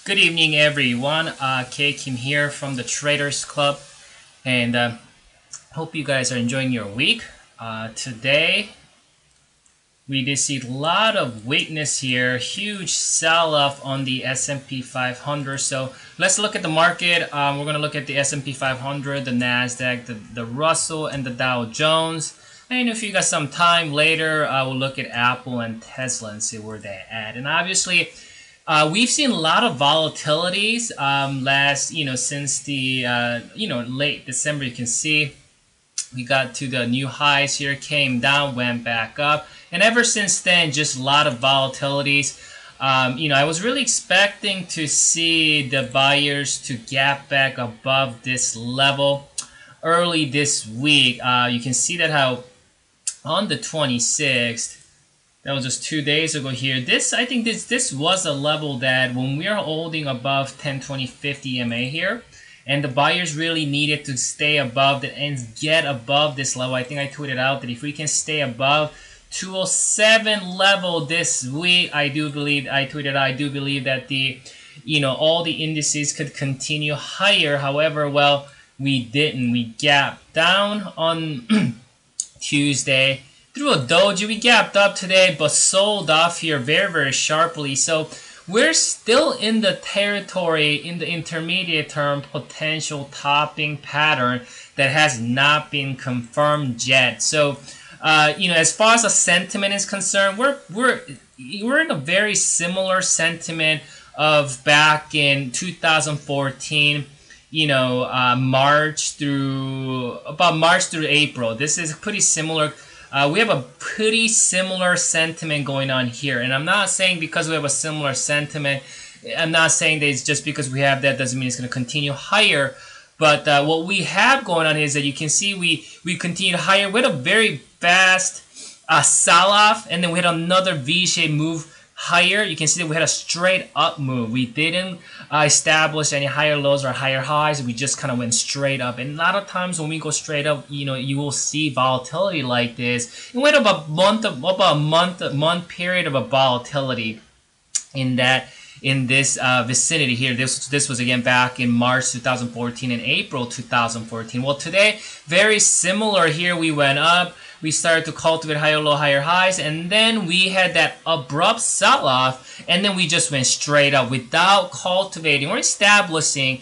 Good evening, everyone. K Kim here from the Traders Club, and hope you guys are enjoying your week. Today, we did see a lot of weakness here, huge sell-off on the S&P 500. So let's look at the market. We're going to look at the S&P 500, the Nasdaq, the Russell, and the Dow Jones. And if you got some time later, we'll look at Apple and Tesla and see where they're at. And obviously, we've seen a lot of volatilities since the late December. You can see we got to the new highs here, came down, went back up, and ever since then, just a lot of volatilities. I was really expecting to see the buyers to gap back above this level early this week. You can see that how on the 26th. That was just 2 days ago here. I think this was a level that when we are holding above 10, 20, 50 MA here, and the buyers really needed to stay above that and get above this level. I think I tweeted out that if we can stay above 207 level this week, I do believe that all the indices could continue higher. However, well, we didn't. We gapped down on Tuesday. Through a doji, we gapped up today, but sold off here very, very sharply. So we're still in the territory in the intermediate term potential topping pattern that has not been confirmed yet. So, as far as the sentiment is concerned, we're in a very similar sentiment of back in 2014. March through April. This is pretty similar. We have a pretty similar sentiment going on here. And I'm not saying because we have a similar sentiment, I'm not saying that it's just because we have that doesn't mean it's going to continue higher. But what we have going on is that you can see we continue higher. We had a very fast sell-off, and then we had another V-shaped move higher. You can see that we had a straight up move. We didn't establish any higher lows or higher highs. We just kind of went straight up. And a lot of times when we go straight up, you will see volatility like this. And we had about a month period of a volatility in this vicinity here. This was again back in March 2014 and April 2014. Well, today very similar here. We went up. We started to cultivate higher low, higher highs, and then we had that abrupt sell-off, and then we just went straight up without cultivating or establishing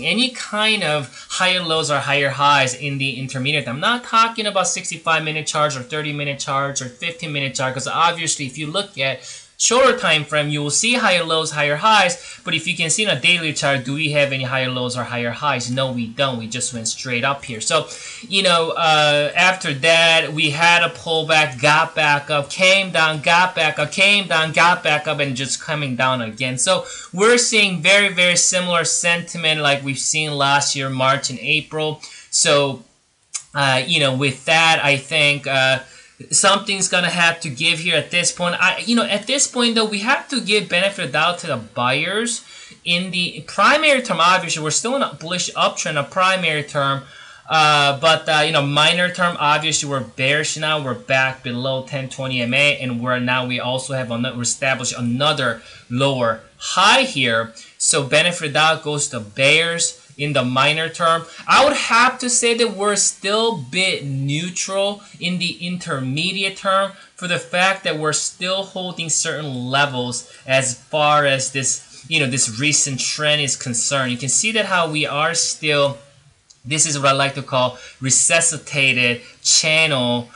any kind of higher lows or higher highs in the intermediate. I'm not talking about 65-minute charts or 30-minute charts or 15-minute chart, because obviously if you look at shorter time frame, you will see higher lows, higher highs. But if you can see in a daily chart, do we have any higher lows or higher highs? No, we don't. We just went straight up here. So, after that, we had a pullback, got back up, came down, got back up, came down, got back up, and just coming down again. So we're seeing very, very similar sentiment like we've seen last year, March and April. So, with that, I think something's gonna have to give here at this point. At this point though, we have to give benefit of the doubt to the buyers. In the primary term, obviously, we're still in a bullish uptrend, a primary term. But minor term, obviously, we're bearish now. We're back below 1020 MA, and we also have established another lower high here. So benefit of the doubt goes to bears. In the minor term, I would have to say that we're still a bit neutral in the intermediate term for the fact that we're still holding certain levels as far as this, this recent trend is concerned. You can see that how we are still, this is what I like to call resuscitated channel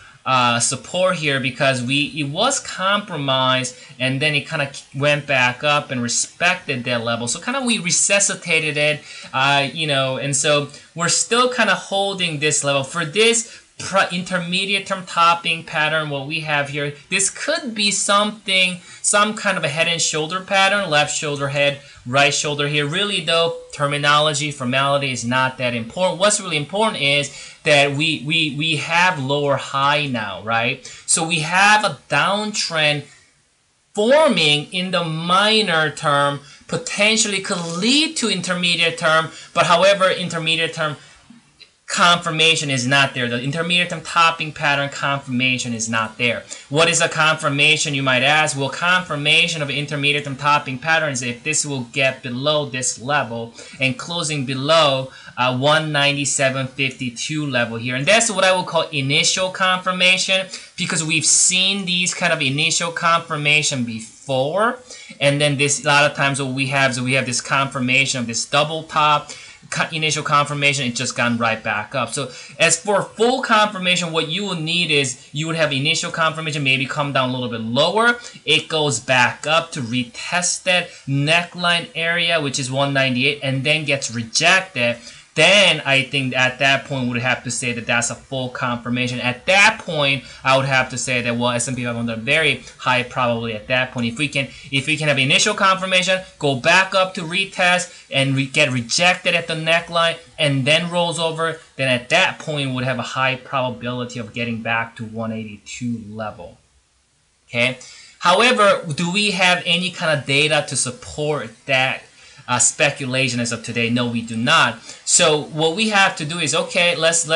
support here, because it was compromised and then it kind of went back up and respected that level. So kind of we resuscitated it, and so we're still kind of holding this level. For this intermediate term topping pattern, what we have here, this could be some kind of a head and shoulder pattern, left shoulder head, right shoulder here. Really though, terminology, formality is not that important. What's really important is that we have lower high now, right? So we have a downtrend forming in the minor term, potentially could lead to intermediate term, but however, intermediate term confirmation is not there. The intermediate term topping pattern confirmation is not there. What is a confirmation, you might ask? Well, confirmation of intermediate term topping pattern is if this will get below this level and closing below 197.52 level here. And that's what I would call initial confirmation, because we've seen these kind of initial confirmation before. And then this, a lot of times what we have is we have this confirmation of this double top, initial confirmation, it just gone right back up. So as for full confirmation, what you will need is you would have initial confirmation, maybe come down a little bit lower. It goes back up to retest that neckline area, which is 198, and then gets rejected. Then I think at that point we would have to say that that's a full confirmation. At that point, I would have to say that, well, S&P 500 very high probably at that point. If we can have initial confirmation, go back up to retest and get rejected at the neckline and then rolls over, then at that point we would have a high probability of getting back to 182 level. Okay. However, do we have any kind of data to support that speculation as of today? No, we do not. So what we have to do is, okay, let's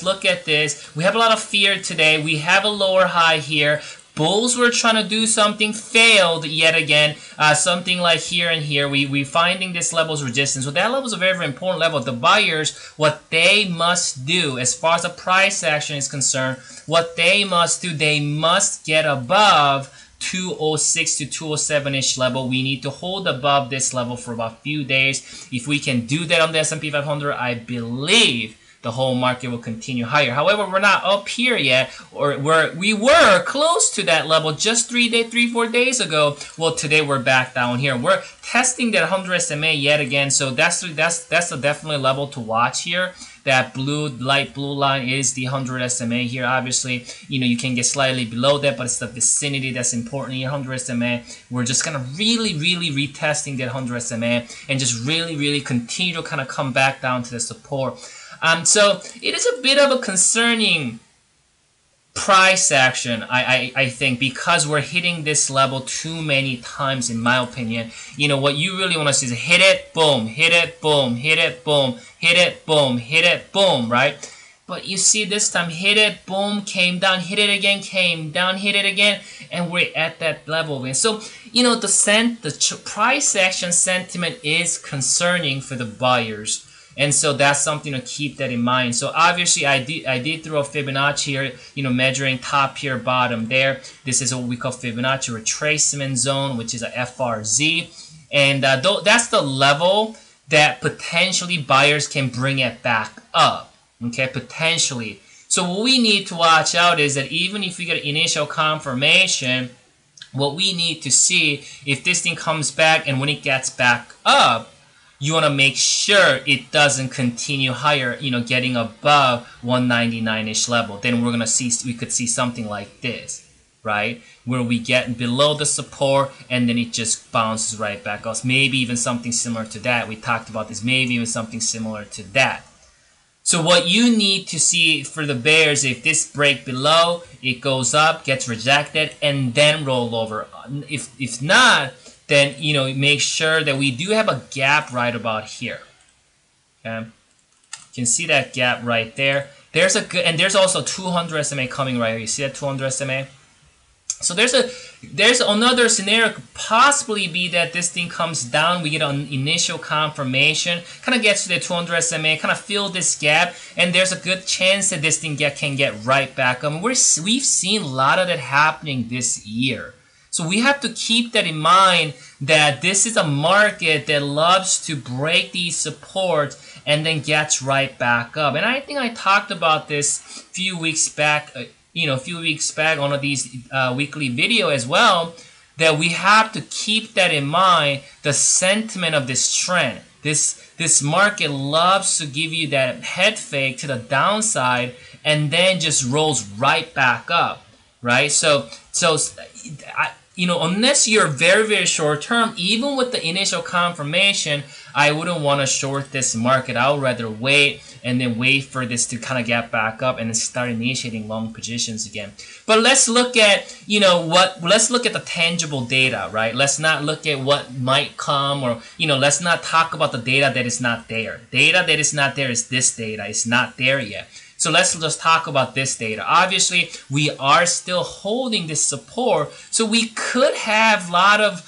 look at this. We have a lot of fear today. We have a lower high here. Bulls were trying to do something, failed yet again. Something like here and here. We finding this level's resistance. So that level is a very, very important level. The buyers, what they must do as far as the price action is concerned, what they must do, they must get above 206 to 207-ish level. We need to hold above this level for about a few days. If we can do that on the S&P 500, I believe the whole market will continue higher. However, we're not up here yet, or we were close to that level just 3-4 days ago. Well, today we're back down here. We're testing that 100 SMA yet again, so that's a definitely level to watch here. That light blue line is the 100 SMA here. Obviously, you can get slightly below that, but it's the vicinity that's important here. 100 SMA. We're just kind of really retesting that 100 SMA and just really continue to kind of come back down to the support. So it is a bit of a concerning price action, I think, because we're hitting this level too many times, in my opinion. What you really want to see is hit it, boom, hit it, boom, hit it, boom, hit it, boom, hit it, boom, right? But you see this time, hit it, boom, came down, hit it again, came down, hit it again, and we're at that level again. So, the price action sentiment is concerning for the buyers. And so that's something to keep that in mind. So obviously I did throw a Fibonacci here, measuring top here, bottom there. This is what we call Fibonacci retracement zone, which is a FRZ. And that's the level that potentially buyers can bring it back up. Okay, potentially. So what we need to watch out is that even if we get initial confirmation, what we need to see if this thing comes back, and when it gets back up, you want to make sure it doesn't continue higher, getting above 199-ish level. Then we could see something like this, right? Where we get below the support and then it just bounces right back up. Maybe even something similar to that. We talked about this. Maybe even something similar to that. So what you need to see for the bears, if this break below, it goes up, gets rejected, and then roll over. If not, then make sure that we do have a gap right about here. Okay, you can see that gap right there. There's a good, and there's also 200 SMA coming right here. You see that 200 SMA? So there's another scenario, could possibly be that this thing comes down, we get an initial confirmation, kind of gets to the 200 SMA, kind of fill this gap, and there's a good chance that this thing can get right back up. We've seen a lot of that happening this year. So we have to keep that in mind, that this is a market that loves to break these supports and then gets right back up. And I think I talked about this a few weeks back, on one of these weekly video as well, that we have to keep that in mind, the sentiment of this trend. This market loves to give you that head fake to the downside and then just rolls right back up, right? So unless you're very, very short term, even with the initial confirmation, I wouldn't want to short this market. I would rather wait and then wait for this to kind of get back up and then start initiating long positions again. But let's look at, let's look at the tangible data, right? Let's not look at what might come, or, let's not talk about the data that is not there. Data that is not there is this data. It's not there yet. So let's just talk about this data. Obviously, we are still holding this support, so we could have a lot of,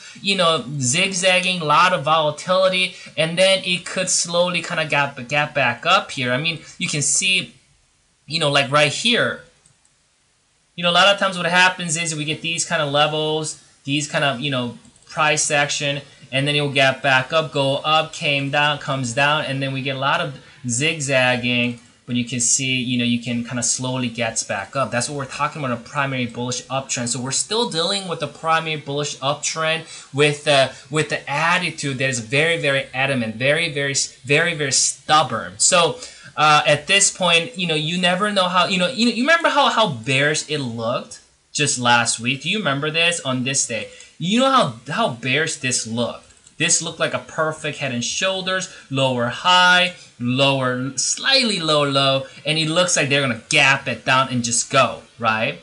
zigzagging, a lot of volatility, and then it could slowly kind of get back up here. I mean, you can see, like right here, a lot of times what happens is we get these kind of levels, these kind of, price action, and then it will get back up, go up, came down, comes down, and then we get a lot of zigzagging. But you can see, you can kind of slowly gets back up. That's what we're talking about, a primary bullish uptrend. So we're still dealing with a primary bullish uptrend with the attitude that is very, very adamant, very, very, very, very stubborn. So at this point, you never know how, you remember how bearish it looked just last week? Do you remember this on this day? You know how bearish this looked? This looked like a perfect head and shoulders, lower high, lower, slightly low, and it looks like they're going to gap it down and just go, right?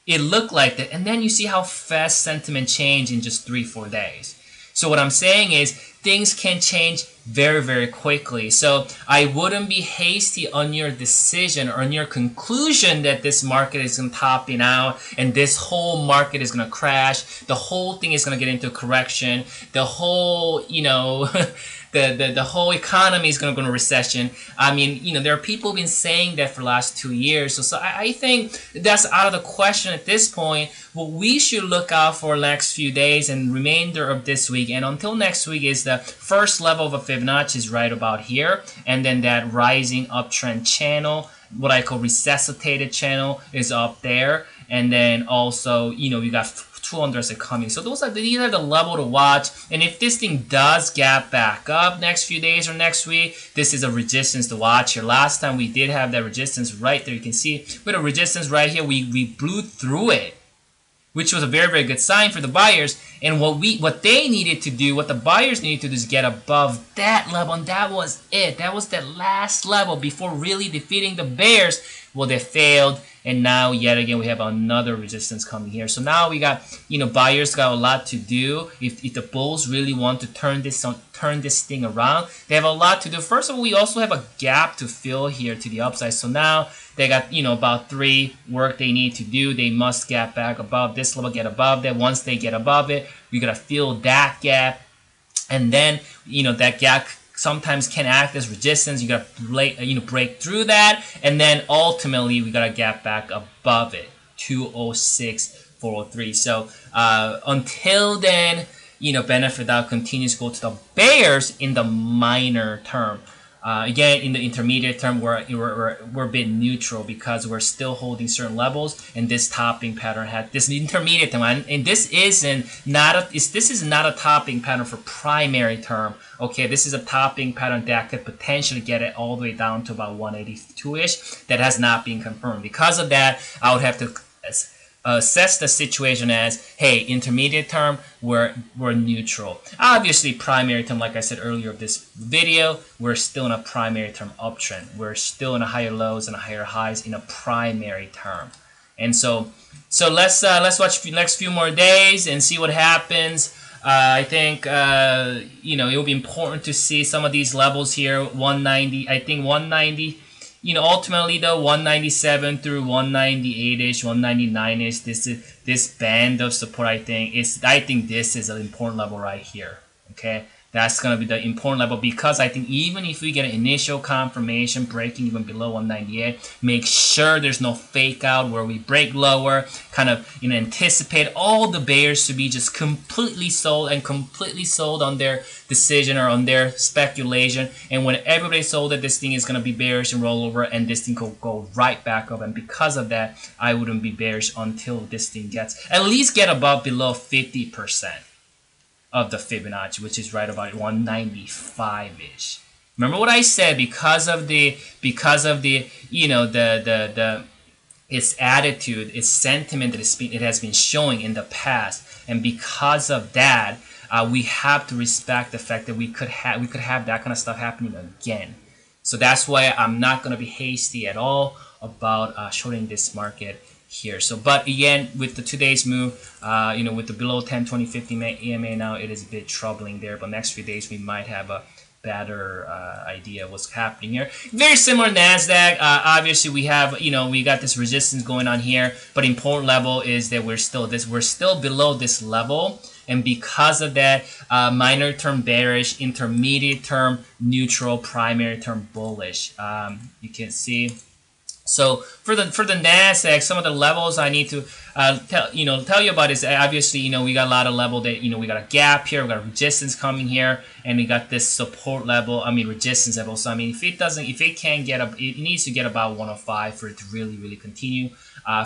It looked like that, and then you see how fast sentiment changed in just 3-4 days. So what I'm saying is things can change very, very quickly. So I wouldn't be hasty on your decision or on your conclusion that this market is going to topping out and this whole market is going to crash. The whole thing is going to get into correction. The whole, the whole economy is going to go into recession. I mean, there are people who've been saying that for the last 2 years. So I think that's out of the question at this point. What we should look out for next few days and remainder of this week and until next week is the first level of a Fibonacci is right about here. And then that rising uptrend channel, what I call resuscitated channel, is up there. And then also, we got 200s are coming. So these are the level to watch. And if this thing does gap back up next few days or next week, this is a resistance to watch here. Last time we did have that resistance right there. You can see with a resistance right here, we blew through it, which was a very, very good sign for the buyers. And what they needed to do, what the buyers needed to do is get above that level, and that was it. That was that last level before really defeating the bears. Well, they failed, and now yet again we have another resistance coming here. So now we got, buyers got a lot to do. If the bulls really want to turn this thing around, they have a lot to do. First of all, we also have a gap to fill here to the upside. So now they got, about 3 work they need to do. They must gap back above this level, get above that. Once they get above it, we gotta fill that gap, and then that gap sometimes can act as resistance. You gotta break through that, and then ultimately we gotta gap back above it, 206.403. So until then, benefit out continues to go to the bears in the minor term. Again, in the intermediate term, we're a bit neutral because we're still holding certain levels, and this topping pattern had this intermediate term, and this is not a topping pattern for primary term. Okay, this is a topping pattern that could potentially get it all the way down to about 182-ish. That has not been confirmed. Because of that, I would have to assess the situation as, hey, intermediate term, we're neutral. Obviously, primary term, like I said earlier of this video, we're still in a primary term uptrend. We're still in a higher lows and a higher highs in a primary term. And so let's watch the next few more days and see what happens. I think it will be important to see some of these levels here. 190, I think 190. Ultimately though, 197 through 198-ish, 199-ish, this band of support, I think this is an important level right here. Okay, that's gonna be the important level, because I think even if we get an initial confirmation breaking even below 198, make sure there's no fake out where we break lower, kind of anticipate all the bears to be just completely sold on their decision or on their speculation, and when everybody sold that this thing is going to be bearish and roll over, and this thing could go right back up. And because of that, I wouldn't be bearish until this thing at least get above below 50% of the Fibonacci, which is right about 195-ish. Remember what I said, because of the its attitude, its sentiment that it has been showing in the past, and because of that, we have to respect the fact that we could have that kind of stuff happening again. So that's why I'm not going to be hasty at all about shorting this market here. So, but again, with the today's move, with the below 10, 20, 50 EMA now, it is a bit troubling there. But next few days, we might have a better idea of what's happening here. Very similar Nasdaq. Obviously, we have we got this resistance going on here, but important level is that we're still below this level, and because of that, minor term bearish, intermediate term neutral, primary term bullish. You can see. So for the Nasdaq, some of the levels I need to tell you about is obviously we got a lot of level that we got a gap here, we got a resistance coming here, and we got this support level. Resistance level. So if it can't get up, it needs to get about 105 for it to really continue.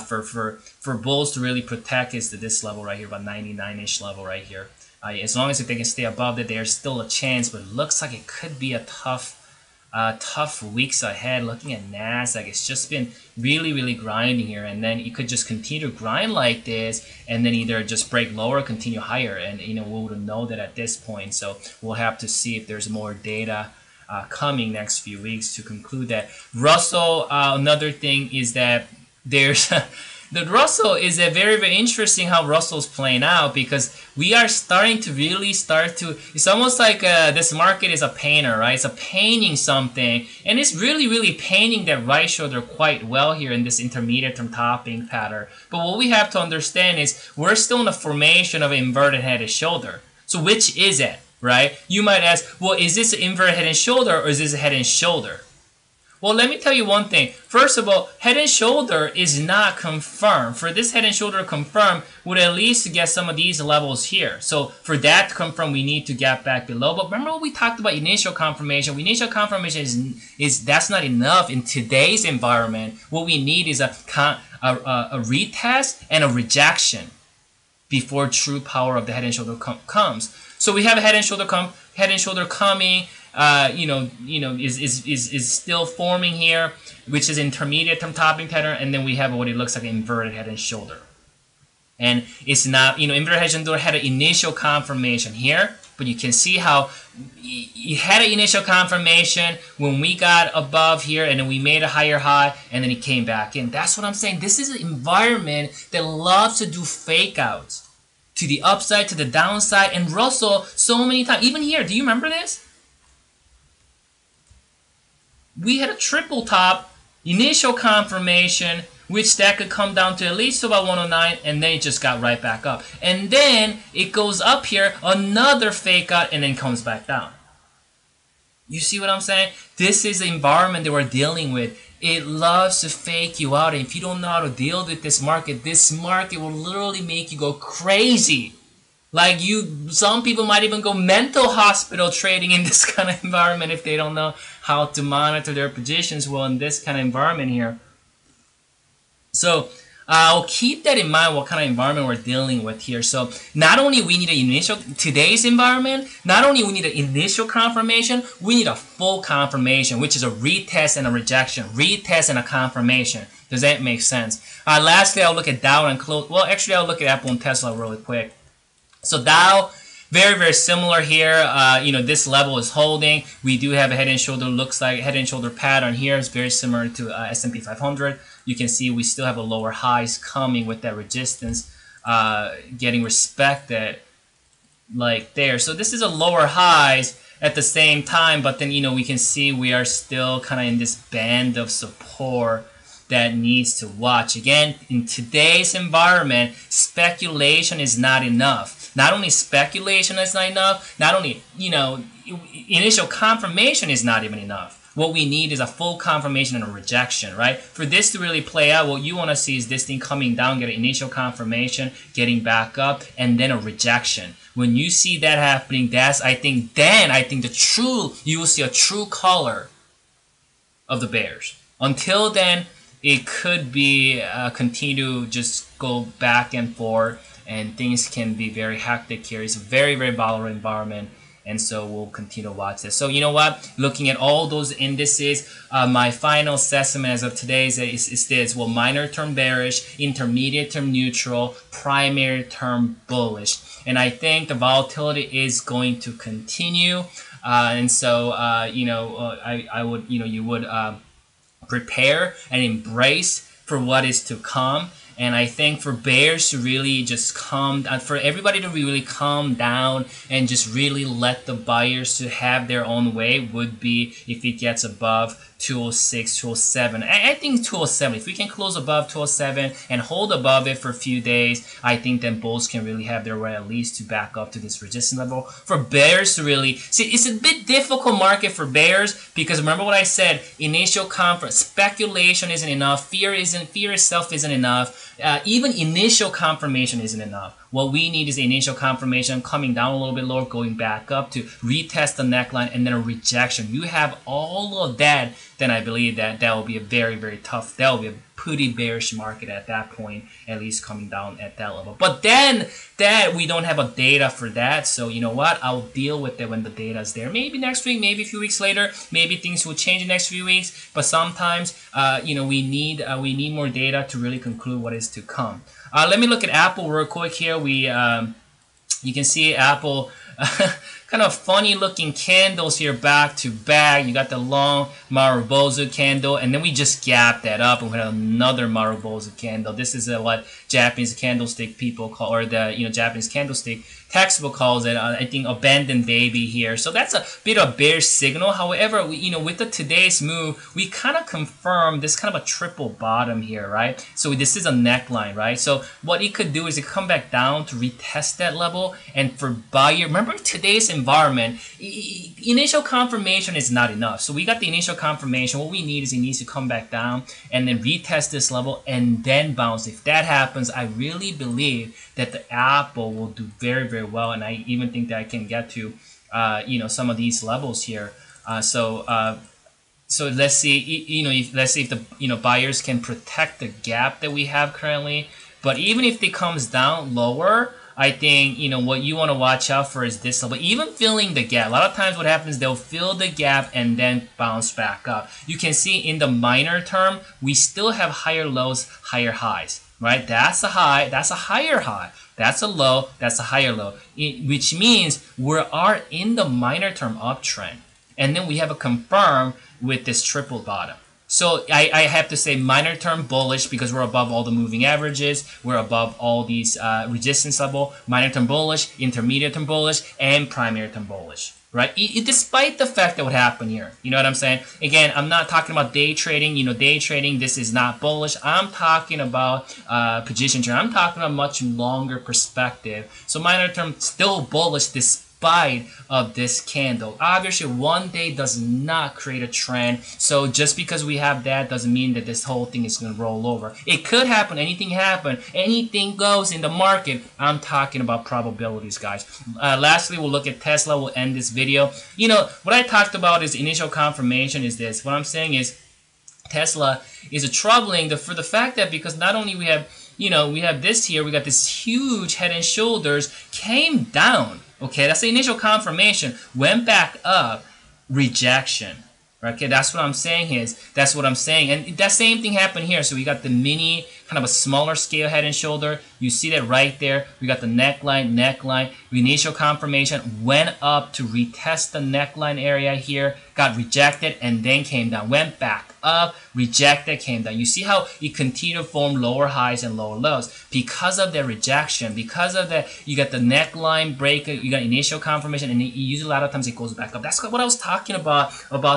For bulls to really protect is this level right here, about 99-ish level right here. As long as if they can stay above that, there's still a chance, but it looks like it could be a tough weeks ahead. Looking at Nasdaq, it's just been really grinding here, and then it could just continue to grind like this, and then either just break lower or continue higher, and we wouldn't know that at this point. So we'll have to see if there's more data coming next few weeks to conclude that. Russell, another thing is that there's the Russell is a very interesting how Russell's playing out, because we are starting to it's almost like this market is a painter, right? It's a painting something, and it's really painting that right shoulder quite well here in this intermediate term topping pattern. But what we have to understand is we're still in the formation of an inverted head and shoulder. So which is it, right? You might ask, well, is this an inverted head and shoulder, or is this a head and shoulder? Well, let me tell you one thing. First of all, head and shoulder is not confirmed. For this head and shoulder to confirm, would at least get some of these levels here. So for that to confirm, we need to get back below. But remember what we talked about initial confirmation. Initial confirmation is that's not enough in today's environment. What we need is a retest and a rejection before true power of the head and shoulder comes. So we have a head and shoulder coming. Is still forming here, which is intermediate term topping pattern, and then we have what it looks like an inverted head and shoulder. And it's not, inverted head and shoulder had an initial confirmation here, but you can see how it had an initial confirmation when we got above here, and then we made a higher high, and then it came back in. That's what I'm saying. This is an environment that loves to do fake outs to the upside, to the downside, and Russell so many times. Even here, do you remember this? We had a triple top, initial confirmation, which that could come down to at least about 109, and then it just got right back up. And then it goes up here, another fake out, and then comes back down. You see what I'm saying? This is the environment that we're dealing with. It loves to fake you out, and if you don't know how to deal with this market will literally make you go crazy. Like some people might even go mental hospital trading in this kind of environment if they don't know how to monitor their positions well in this kind of environment here. So I'll keep that in mind, what kind of environment we're dealing with here. So not only we need today's environment, not only we need an initial confirmation, we need a full confirmation, which is a retest and a rejection, retest and a confirmation. Does that make sense? Lastly, I'll look at Dow and close. Well, actually, I'll look at Apple and Tesla really quick. So Dow, very similar here. This level is holding. We do have a head and shoulder, looks like head and shoulder pattern here. It's very similar to S&P 500. You can see we still have a lower highs coming with that resistance getting respected like there. So this is a lower highs at the same time, but then we can see we are still kind of in this band of support that needs to watch. Again, in today's environment, speculation is not enough. Not only speculation is not enough, not only, initial confirmation is not even enough. What we need is a full confirmation and a rejection, right? For this to really play out, what you want to see is this thing coming down, get an initial confirmation, getting back up, and then a rejection. When you see that happening, I think you will see a true color of the bears. Until then, it could be continue to just go back and forth, and things can be very hectic here. It's a very volatile environment, And so we'll continue to watch this. So you know what? Looking at all those indices, my final assessment as of today is this. Well, minor term bearish, intermediate term neutral, primary term bullish. And I think the volatility is going to continue. And so, I would, you would prepare and embrace for what is to come. And I think for bears to really just for everybody to really calm down and just really let the buyers to have their own way would be if it gets above 206, 207. I think 207, if we can close above 207 and hold above it for a few days, I think then bulls can really have their way at least to back up to this resistance level. For bears to really, see, it's a bit difficult market for bears because remember what I said, initial conference, speculation isn't enough, fear itself isn't enough, even initial confirmation isn't enough. What we need is the initial confirmation coming down a little bit lower, going back up to retest the neckline, and then a rejection. You have all of that, then I believe that will be a very, very tough, that will be a pretty bearish market at that point, at least coming down at that level. But then that we don't have a data for that, so you know what? I'll deal with it when the data is there. Maybe next week, maybe a few weeks later, maybe things will change in the next few weeks. But sometimes, we need more data to really conclude what is to come. Let me look at Apple real quick here. You can see Apple, kind of funny looking candles here back to back. You got the long Marubozu candle, and then we just gapped that up and we had another Marubozu candle. This is what Japanese candlestick people call, or the Japanese candlestick textbook calls it, I think, abandoned baby here. So that's a bit of bearish signal. However, with the today's move, we kind of confirm this kind of a triple bottom here, right? So this is a neckline, right? So what it could do is it come back down to retest that level. And for buyer, remember today's environment, initial confirmation is not enough. So we got the initial confirmation. What we need is it needs to come back down and then retest this level and then bounce. If that happens, I really believe that the Apple will do very, very well, and I even think that I can get to, some of these levels here. So let's see, let's see if the buyers can protect the gap that we have currently. But even if it comes down lower, I think what you want to watch out for is this level. Even filling the gap, a lot of times what happens, they'll fill the gap and then bounce back up. You can see in the minor term, we still have higher lows, higher highs. Right? That's a high, that's a higher high. That's a low, that's a higher low. Which means we are in the minor term uptrend. And then we have a confirm with this triple bottom. So I have to say minor term bullish because we're above all the moving averages. We're above all these resistance level. Minor term bullish, intermediate term bullish, and primary term bullish. Right? Despite the fact that what happened here. You know what I'm saying? Again, I'm not talking about day trading. Day trading, this is not bullish. I'm talking about position trade. I'm talking about much longer perspective. So minor term still bullish despite of this candle. Obviously, one day does not create a trend. So just because we have that doesn't mean that this whole thing is going to roll over. It could happen. Anything happen. Anything goes in the market. I'm talking about probabilities, guys. Lastly, we'll look at Tesla. We'll end this video. What I talked about is initial confirmation is this. What I'm saying is Tesla is troubling for the fact that because not only we have, we have this here, we got this huge head and shoulders, came down. Okay, that's the initial confirmation. Went back up, rejection. Okay, that's what I'm saying that's what I'm saying. And that same thing happened here. So we got the mini, kind of a smaller scale head and shoulder. You see that right there. We got the neckline, initial confirmation, went up to retest the neckline area here, got rejected, and then came down. Went back up, rejected, came down. You see how it continued to form lower highs and lower lows because of the rejection, because of that. You got the neckline break, you got initial confirmation, and usually a lot of times it goes back up. That's what I was talking about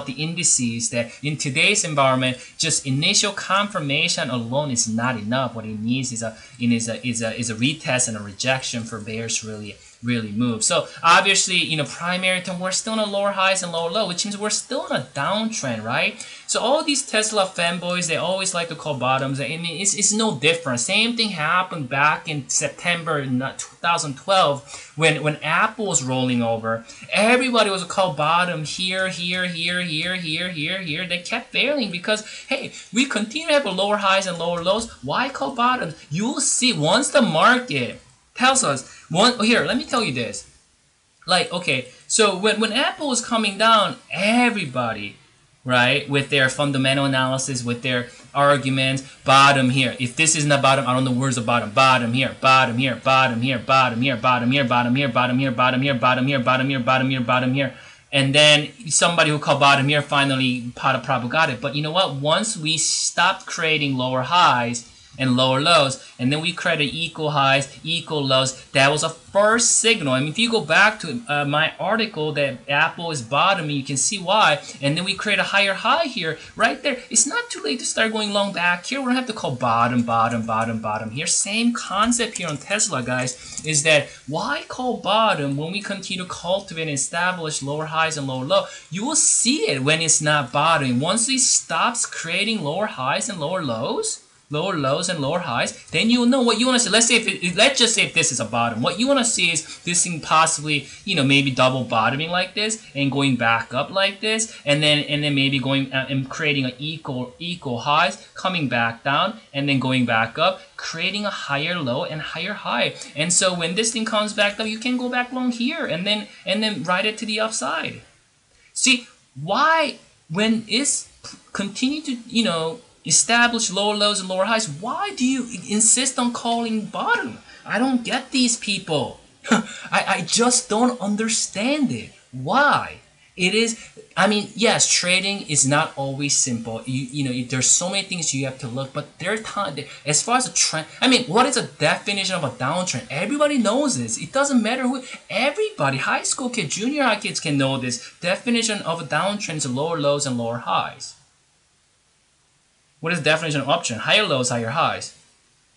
the indices, that in today's environment, just initial confirmation alone is not enough. What it needs is a retest and a rejection for bears to really move. So obviously, primary term, we're still on lower highs and lower low, which means we're still on a downtrend, right? So all these Tesla fanboys, they always like to call bottoms. I mean, it's no different. Same thing happened back in September 2012 when Apple was rolling over. Everybody was called bottom here. They kept failing because, hey, we continue to have lower highs and lower lows. Why call bottoms? You'll see once the market tells us here, let me tell you this. Like, okay, so when Apple was coming down, everybody, right, with their fundamental analysis, with their arguments, bottom here. If this isn't a bottom, I don't know where's the bottom. Bottom here, bottom here, bottom here, bottom here, bottom here, bottom here, bottom here, bottom here, bottom here, bottom here, bottom here, bottom here. And then somebody who called bottom here finally probably got it. But you know what? Once we stopped creating lower highs and lower lows, and then we created equal highs, equal lows. That was a first signal. I mean, if you go back to my article that Apple is bottoming, you can see why. And then we create a higher high here, right there. It's not too late to start going long back here. We don't have to call bottom, bottom, bottom, bottom here. Same concept here on Tesla, guys, is that why call bottom when we continue to cultivate and establish lower highs and lower lows? You will see it when it's not bottoming. Once it stops creating lower highs and lower lows, lower lows and lower highs, then you'll know what you want to see. Let's just say if this is a bottom, what you want to see is this thing possibly, you know, maybe double bottoming like this and going back up like this, and then maybe going and creating an equal highs, coming back down, and then going back up, creating a higher low and higher high. And so when this thing comes back up, you can go back long here and then ride it to the upside. See why when it's continue to, you know, establish lower lows and lower highs, why do you insist on calling bottom? I don't get these people. I just don't understand it. Why? It is, I mean, yes, trading is not always simple. You know, there's so many things you have to look, but there are times, as far as a trend, I mean, what is a definition of a downtrend? Everybody knows this. It doesn't matter who, everybody, high school kids, junior high kids can know this. Definition of a downtrend is lower lows and lower highs. What is the definition of uptrend? Higher lows, higher highs.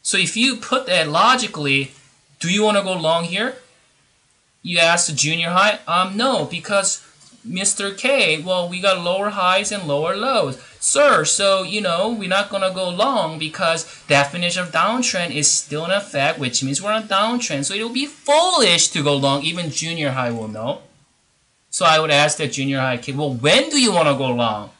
So if you put that logically, do you want to go long here? You ask the junior high? No, because Mr. K, well, we got lower highs and lower lows. Sir, so, you know, we're not going to go long because definition of downtrend is still in effect, which means we're on a downtrend. So it will be foolish to go long. Even junior high will know. So I would ask that junior high kid, well, when do you want to go long?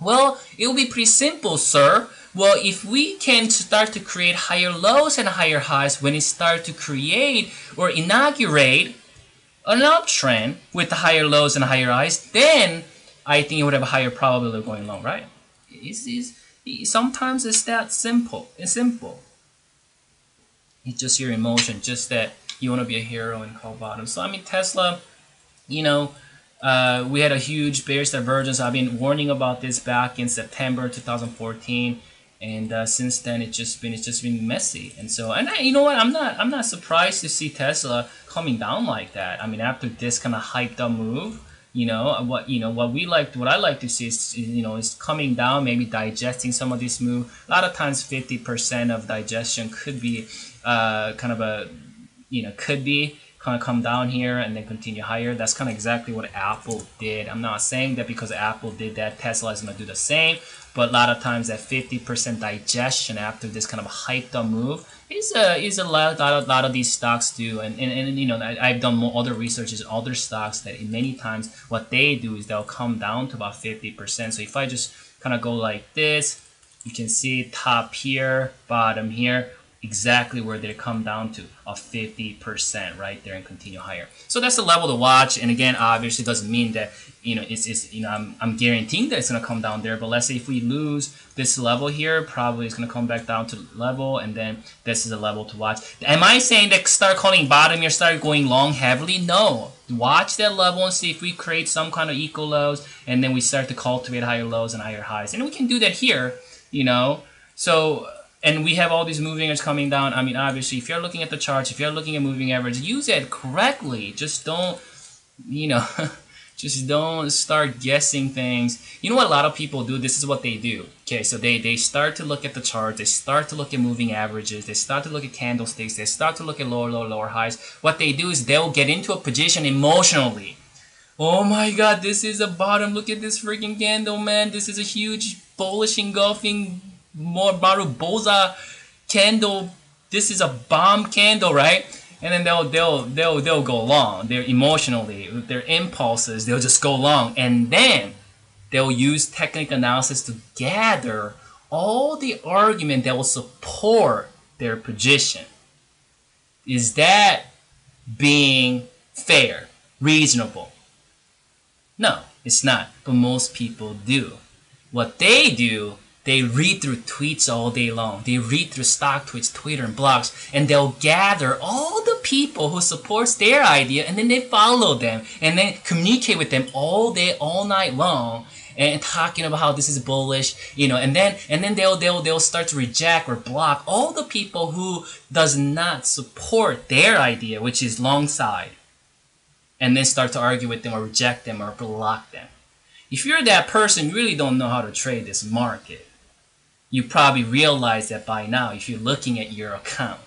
Well, it will be pretty simple, sir. Well, if we can start to create higher lows and higher highs when it starts to create or inaugurate an uptrend with the higher lows and higher highs, then I think it would have a higher probability of going long, right? Sometimes it's that simple. It's simple. It's just your emotion, just that you want to be a hero and call bottom. So, I mean, Tesla, you know, we had a huge bearish divergence. I've been warning about this back in September 2014, and since then it's just been messy. And so, you know what? I'm not surprised to see Tesla coming down like that. I mean, after this kind of hyped up move, what I like to see is, you know, is coming down, maybe digesting some of this move. A lot of times 50% of digestion could be kind of come down here and then continue higher. That's kind of exactly what Apple did. I'm not saying that because Apple did that, Tesla is going to do the same. But a lot of times that 50% digestion after this kind of hyped up move is a lot of these stocks do. And you know, I've done more other researches in other stocks that many times what they do is they'll come down to about 50%. So if I just kind of go like this, you can see top here, bottom here, exactly where they come down to, a 50% right there, and continue higher. So that's the level to watch. And again, obviously doesn't mean that, you know, it's you know, I'm guaranteeing that it's going to come down there. But let's say if we lose this level here, probably it's going to come back down to level, and then this is a level to watch. Am I saying that start calling bottom here, start going long heavily? No. Watch that level and see if we create some kind of equal lows, and then we start to cultivate higher lows and higher highs. And we can do that here, you know. So, and we have all these moving averages coming down. I mean, obviously, if you're looking at the charts, if you're looking at moving average, use it correctly. Just don't, you know, just don't start guessing things. You know what a lot of people do? This is what they do. Okay, so they start to look at the charts. They start to look at moving averages. They start to look at candlesticks. They start to look at lower highs. What they do is they'll get into a position emotionally. Oh my God, this is a bottom. Look at this freaking candle, man. This is a huge bullish engulfing more Maruboza candle. This is a bomb candle, right? And then they'll go long. They're emotionally, with their impulses, they'll just go long, and then they'll use technical analysis to gather all the argument that will support their position. Is that being fair? reasonable? No, it's not. But most people do. What they do, they read through tweets all day long. They read through stock tweets, Twitter, and blogs, and they'll gather all the people who supports their idea, and then they follow them, and then communicate with them all day, all night long, and talking about how this is bullish, you know, and then they'll start to reject or block all the people who does not support their idea, which is long side, and then start to argue with them or reject them or block them. If you're that person, you really don't know how to trade this market. You probably realize that by now if you're looking at your account,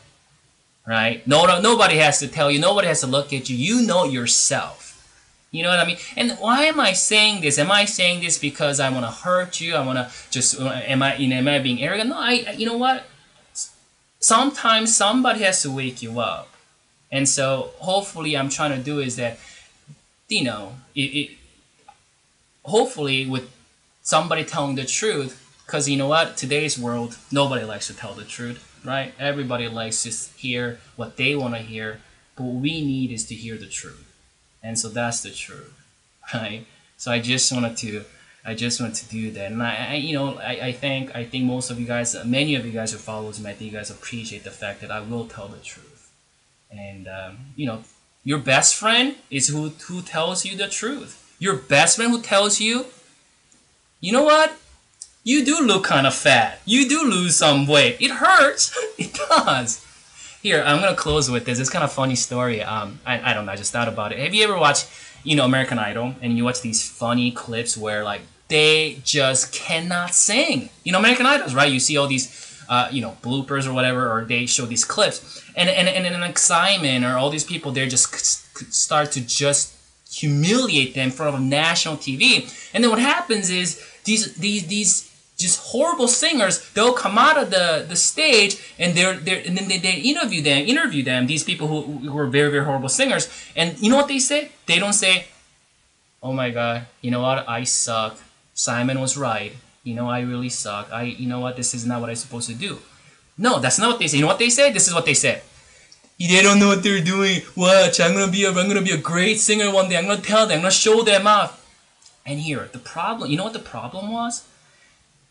right? Nobody has to tell you. Nobody has to look at you. You know yourself. You know what I mean? And why am I saying this? Am I saying this because I want to hurt you? I want to just, am I being arrogant? No, you know what? Sometimes somebody has to wake you up. And so hopefully I'm trying to do is that, you know, hopefully with somebody telling the truth, because you know what? Today's world, nobody likes to tell the truth, right? Everybody likes to hear what they want to hear, but what we need is to hear the truth. And so that's the truth, right? So I just wanted to do that. And I think most of you guys, many of you guys who follows me, I think you guys appreciate the fact that I will tell the truth. And you know, your best friend is who tells you the truth. Your best friend who tells you, you know what? You do look kind of fat. You do lose some weight. It hurts. It does. Here, I'm going to close with this. It's kind of funny story. I don't know. I just thought about it. Have you ever watched, you know, American Idol? And you watch these funny clips where, like, they just cannot sing. You know, American Idols, right? You see all these, you know, bloopers or whatever, or they show these clips. And Simon or all these people, they just start to just humiliate them in front of national TV. And then what happens is these just horrible singers, they'll come out of the stage and and then they interview them, these people who are very, very horrible singers. And you know what they say? They don't say, oh my God, you know what? I suck. Simon was right. You know, I really suck. You know what? This is not what I'm supposed to do. No, that's not what they say. You know what they say? This is what they say. They don't know what they're doing. Watch, I'm gonna be a great singer one day. I'm gonna tell them. I'm gonna show them off. And here, the problem. You know what the problem was?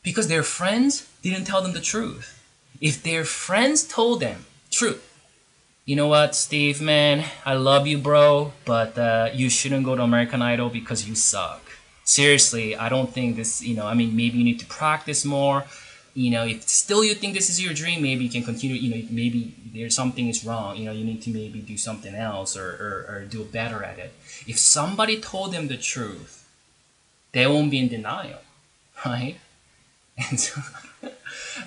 Because their friends didn't tell them the truth. If their friends told them truth, you know what, Steve, man, I love you, bro, but you shouldn't go to American Idol because you suck. Seriously, I don't think this. You know, I mean, maybe you need to practice more. You know, if still you think this is your dream, maybe you can continue, you know, maybe there's something is wrong, you know, you need to maybe do something else or do better at it. If somebody told them the truth, they won't be in denial, right? And so,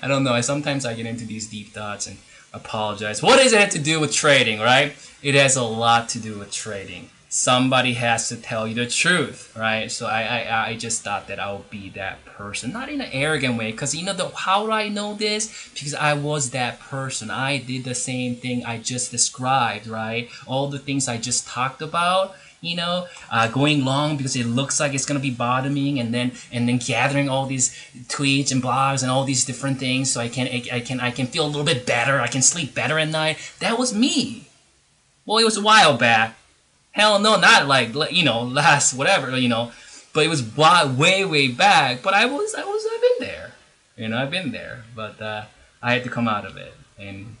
I don't know, sometimes I get into these deep thoughts and apologize. What does it have to do with trading, right? It has a lot to do with trading. Somebody has to tell you the truth, right? So I just thought that I would be that person, not in an arrogant way, because you know how do I know this? Because I was that person. I did the same thing I just described, right? All the things I just talked about, you know, going long because it looks like it's gonna be bottoming, and then gathering all these tweets and blogs and all these different things, so I can feel a little bit better. I can sleep better at night. That was me. Well, it was a while back. Hell no, not like, you know, last whatever, you know, but it was way back. But I've been there, you know, I've been there, but I had to come out of it. And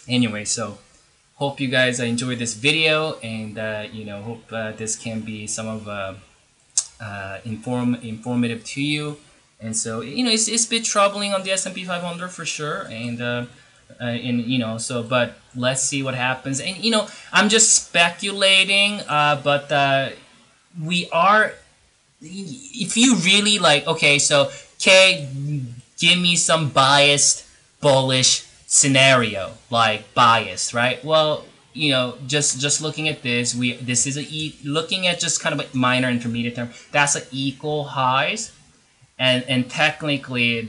anyway, so hope you guys enjoyed this video, and you know, hope this can be some of informative to you. And so, you know, it's a bit troubling on the S&P 500 for sure, and you know, so, but let's see what happens. And you know, I'm just speculating, but we are, if you really like, okay, so give me some biased bullish scenario, like biased, right? Well, you know, just looking at this, this is looking at just kind of a minor intermediate term, that's an equal highs. And technically,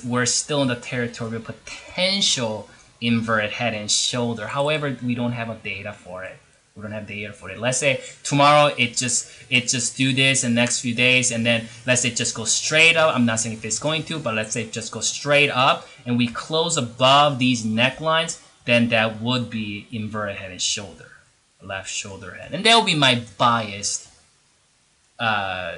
we're still in the territory of potential inverted head and shoulder. However, we don't have a data for it. We don't have data for it. Let's say tomorrow it just do this in the next few days, and then let's say it just goes straight up. I'm not saying if it's going to, but let's say it just goes straight up, and we close above these necklines, then that would be inverted head and shoulder. left shoulder head, and that will be my biased,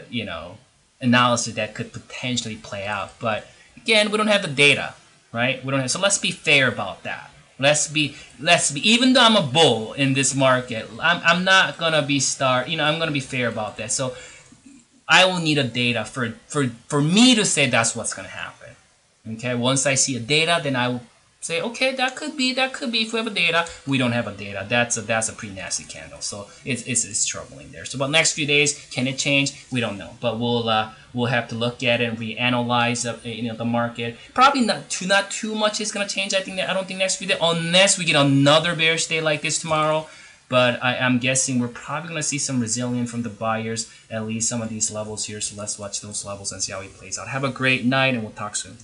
you know, analysis that could potentially play out. But again, we don't have the data, right? We don't have, so let's be fair about that. Let's be even though I'm a bull in this market, I'm not gonna be I'm gonna be fair about that. So I will need a data for me to say that's what's gonna happen. Okay, once I see a data, then I will say, okay, that could be if we have a data. We don't have a data. That's a pretty nasty candle. So it's troubling there. So about next few days, can it change? We don't know, but we'll have to look at it and reanalyze the market. Probably not too much is gonna change. I don't think next few days, unless we get another bearish day like this tomorrow. But I'm guessing we're probably going to see some resilience from the buyers, at least some of these levels here. So let's watch those levels and see how it plays out. Have a great night, and we'll talk soon.